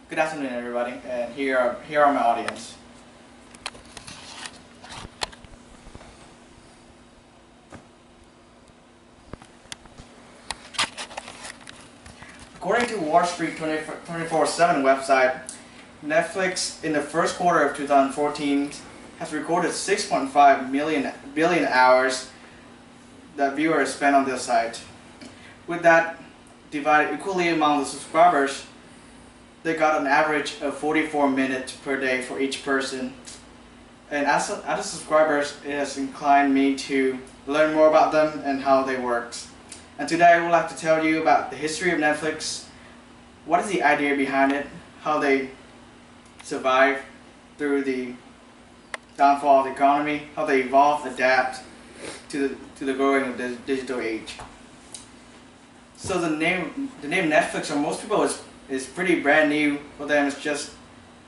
Good afternoon, everybody, and here are my audience. According to Wall Street 24/7 website, Netflix in the first quarter of 2014 has recorded 6.5 billion hours that viewers spend on their site. With that divided equally among the subscribers, they got an average of 44 minutes per day for each person. And as a subscribers, it has inclined me to learn more about them and how they work. And today I would like to tell you about the history of Netflix, what is the idea behind it, how they survive through the downfall of the economy, how they evolve, adapt to the growing of the digital age. So the name Netflix for most people is pretty brand new. For them, it's just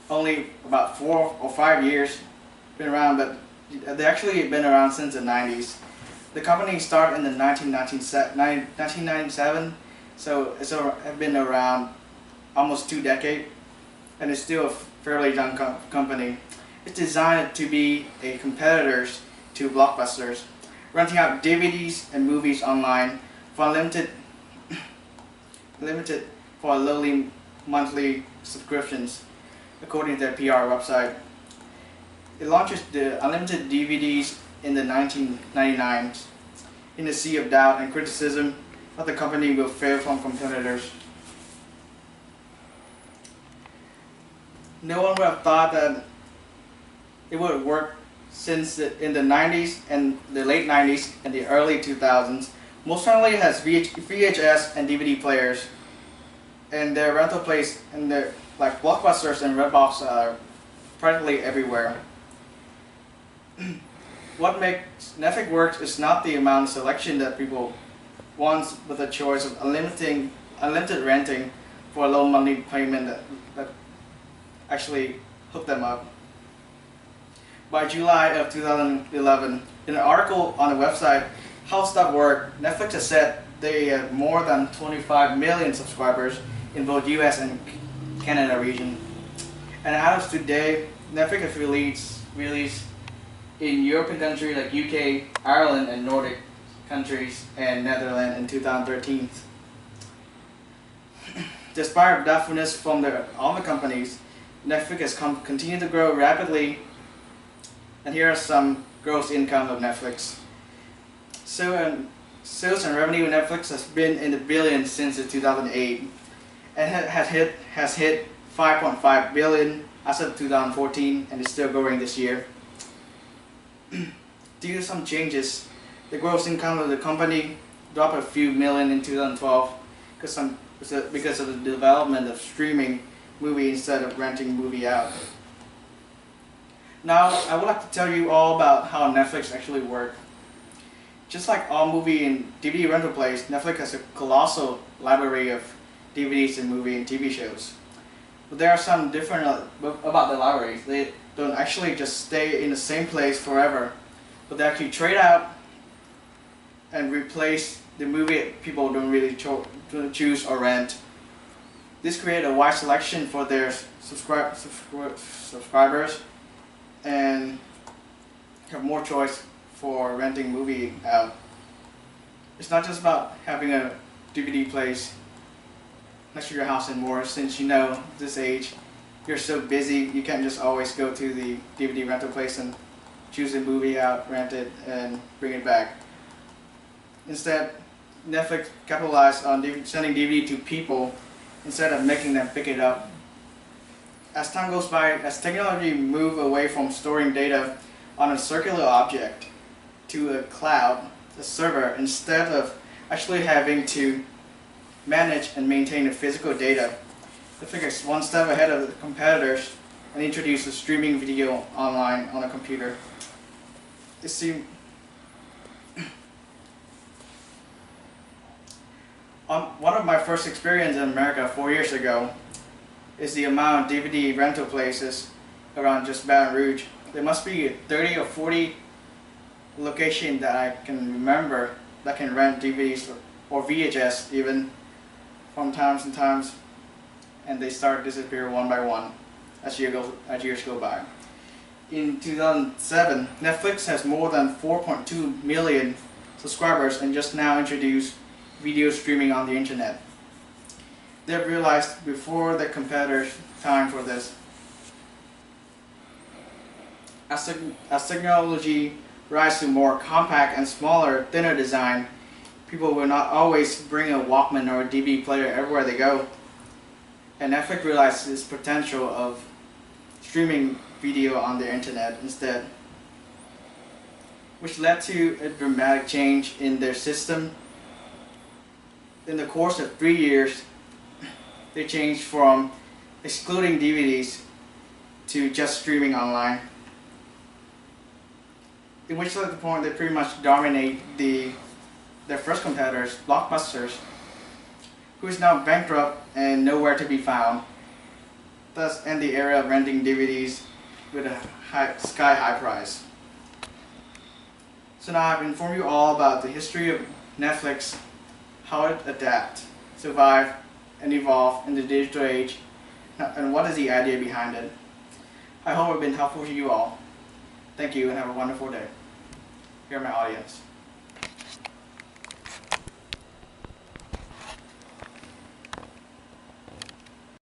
only about 4 or 5 years been around, but they actually been around since the 90s. The company started in the 1997, so it's been around almost 2 decades, and it's still a fairly young company. It's designed to be a competitor to Blockbusters, renting out DVDs and movies online for limited for lowly monthly subscriptions, according to their PR website. It launches the unlimited DVDs in the 1999. In the sea of doubt and criticism that the company will fail from competitors. No one would have thought that it would work, since in the 90s and the late 90s and the early 2000s, most family has VHS and DVD players, and their rental place and their like Blockbusters and Redbox are practically everywhere. What makes Netflix work is not the amount of selection that people want, but the choice of unlimited renting for a low monthly payment that actually hooked them up. By July of 2011, in an article on the website How Stuff Work, Netflix has said they have more than 25 million subscribers in both US and Canada region. And as of today, Netflix has released in European countries like UK, Ireland, and Nordic countries, and Netherlands in 2013. Despite deafness from other companies, Netflix has continued to grow rapidly, and here are some gross income of Netflix. Sales and revenue of Netflix has been in the billions since 2008, and has hit 5.5 billion as of 2014, and is still growing this year. Due to some changes, the gross income of the company dropped a few million in 2012 because of the development of streaming movie instead of renting movie out. Now, I would like to tell you all about how Netflix actually works. Just like all movie and DVD rental places, Netflix has a colossal library of DVDs and movie and TV shows. But there are some different about the libraries. They don't actually just stay in the same place forever, but they actually trade out and replace the movie people don't really choose or rent. This creates a wide selection for their subscribers, and have more choice for renting movie out. It's not just about having a DVD place next to your house anymore, since this age, you're so busy, you can't just always go to the DVD rental place and choose a movie out, rent it, and bring it back. Instead, Netflix capitalized on sending DVD to people instead of making them pick it up. As time goes by, as technology moves away from storing data on a circular object to a cloud, a server, instead of actually having to manage and maintain the physical data, Netflix is one step ahead of the competitors and introduces streaming video online on a computer. One of my first experiences in America 4 years ago is the amount of DVD rental places around just Baton Rouge. There must be 30 or 40 locations that I can remember that can rent DVDs or VHS even from times and times. and they start to disappear one by one as years go by. In 2007, Netflix has more than 4.2 million subscribers and just now introduced video streaming on the internet. They've realized before the competitors time for this. As technology rises to more compact and smaller, thinner design, people will not always bring a Walkman or a DVD player everywhere they go. And Netflix realized its potential of streaming video on the internet instead, which led to a dramatic change in their system. In the course of 3 years, they changed from excluding DVDs to just streaming online, in which at the point they pretty much dominate their first competitors, Blockbusters, who is now bankrupt and nowhere to be found, thus end the era of renting DVDs with a sky-high price. So now I've informed you all about the history of Netflix, how it adapted, survived, and evolved in the digital age, and what is the idea behind it. I hope I've been helpful to you all. Thank you and have a wonderful day. Here are my audience.